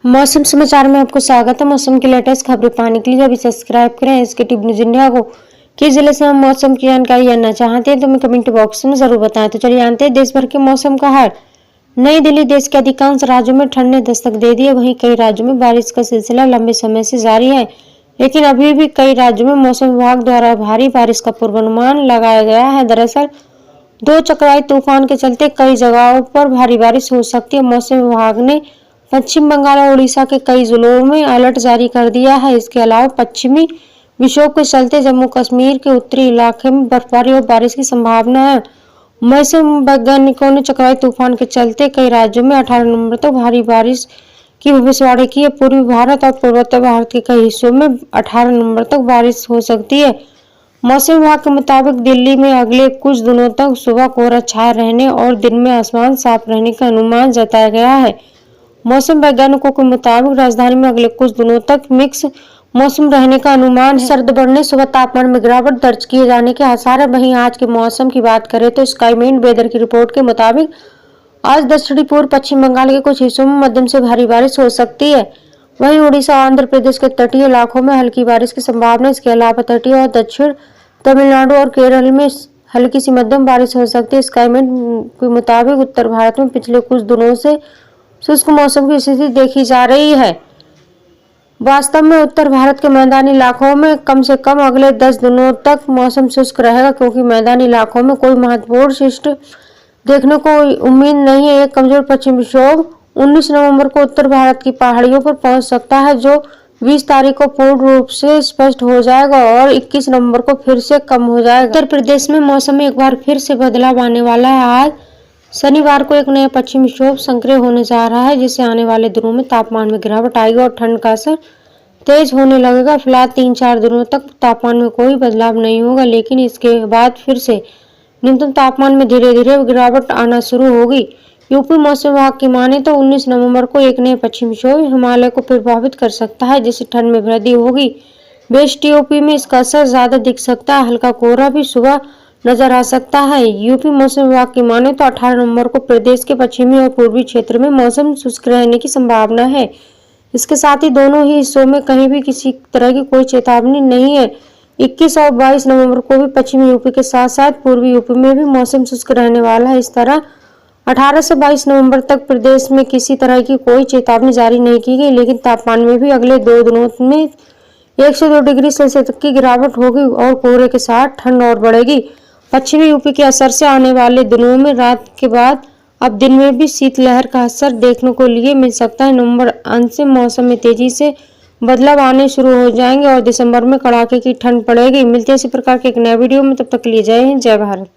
मौसम समाचार में आपको स्वागत है। मौसम की लेटेस्ट खबरें पाने के लिए अभी सब्सक्राइब करें इसके टिप न्यूज इंडिया को। किस जिले से हम मौसम की जानकारी जानना चाहते हैं तो हमें कमेंट बॉक्स में जरूर बताएं। तो चलिए जानते हैं देश भर के मौसम का हाल। नई दिल्ली। देश के अधिकांश राज्यों में ठंड ने दस्तक दे दी है, वहीं कई राज्यों में बारिश का सिलसिला लंबे समय से जारी है, लेकिन अभी भी कई राज्यों में मौसम विभाग द्वारा भारी बारिश का पूर्वानुमान लगाया गया है। दरअसल दो चक्रवाती तूफान के चलते कई जगहों पर भारी बारिश हो सकती है। मौसम विभाग ने पश्चिम बंगाल और उड़ीसा के कई जिलों में अलर्ट जारी कर दिया है। इसके अलावा पश्चिमी विक्षोभ के चलते जम्मू कश्मीर के उत्तरी इलाके में बर्फबारी और बारिश की संभावना है। मौसम वैज्ञानिकों ने चक्रवाती तूफान के चलते कई राज्यों में 18 नवंबर तक भारी बारिश की भविष्यवाणी की है। पूर्वी भारत और पूर्वोत्तर भारत के कई हिस्सों में 18 नवंबर तक बारिश हो सकती है। मौसम विभाग के मुताबिक दिल्ली में अगले कुछ दिनों तक सुबह कोहरा छाया रहने और दिन में आसमान साफ रहने का अनुमान जताया गया है। मौसम वैज्ञानिकों के मुताबिक राजधानी में अगले कुछ दिनों तक मिक्स मौसम रहने का अनुमान है। सर्द बढ़ने, सुबह तापमान में गिरावट दर्ज किए जाने के आसार है। वहीं आज के मौसम की बात करें तो स्काईमेट वेदर की रिपोर्ट के मुताबिक आज दक्षिणी पूर्व पश्चिम बंगाल के कुछ हिस्सों में मध्यम से भारी बारिश हो सकती है। वहीं उड़ीसा और आंध्र प्रदेश के तटीय इलाकों में हल्की बारिश की संभावना। इसके अलावा तटीय और दक्षिण तमिलनाडु और केरल में हल्की सी मध्यम बारिश हो सकती है। स्काईमेट के मुताबिक उत्तर भारत में पिछले कुछ दिनों से शुष्क मौसम की स्थिति देखी जा रही है। वास्तव में उत्तर भारत के मैदानी इलाकों में कम से कम अगले 10 दिनों तक मौसम शुष्क रहेगा, क्योंकि मैदानी इलाकों में कोई महत्वपूर्ण शिष्ट देखने को उम्मीद नहीं है। एक कमजोर पश्चिमी विक्षोभ 19 नवंबर को उत्तर भारत की पहाड़ियों पर पहुंच सकता है, जो 20 तारीख को पूर्ण रूप से स्पष्ट हो जाएगा और 21 नवंबर को फिर से कम हो जाएगा। उत्तर प्रदेश में मौसम में एक बार फिर से बदलाव आने वाला है। आज शनिवार को एक नया पश्चिमी विक्षोभ सक्रिय होने जा रहा है, जिससे आने वाले दिनों में तापमान में गिरावट आएगी और ठंड का असर तेज होने लगेगा। फिलहाल 3-4 दिनों तक तापमान में कोई बदलाव नहीं होगा, लेकिन इसके बाद फिर से न्यूनतम तापमान में धीरे धीरे गिरावट आना शुरू होगी। यूपी मौसम विभाग की माने तो 19 नवंबर को एक नया पश्चिमी विक्षोभ हिमालय को प्रभावित कर सकता है, जिससे ठंड में वृद्धि होगी। वेस्ट यूपी में इसका असर ज्यादा दिख सकता है। हल्का कोहरा भी सुबह नजर आ सकता है। यूपी मौसम विभाग की माने तो 18 नवंबर को प्रदेश के पश्चिमी और पूर्वी क्षेत्र में मौसम शुष्क रहने की संभावना है। इसके साथ ही दोनों ही हिस्सों में कहीं भी किसी तरह की कोई चेतावनी नहीं है। 21 और 22 नवंबर को भी पश्चिमी यूपी के साथ साथ पूर्वी यूपी में भी मौसम शुष्क रहने वाला है। इस तरह 18 से 22 नवंबर तक प्रदेश में किसी तरह की कोई चेतावनी जारी नहीं की गई, लेकिन तापमान में भी अगले 2 दिनों में 1 से 2 डिग्री सेल्सियस तक की गिरावट होगी और कोहरे के साथ ठंड और बढ़ेगी। पश्चिमी यूपी के असर से आने वाले दिनों में रात के बाद अब दिन में भी शीतलहर का असर देखने को लिए मिल सकता है। नवंबर अंत से मौसम में तेजी से बदलाव आने शुरू हो जाएंगे और दिसंबर में कड़ाके की ठंड पड़ेगी। मिलते हैं इसी प्रकार के एक नए वीडियो में, तब तक के लिए जय हिंद, जय भारत।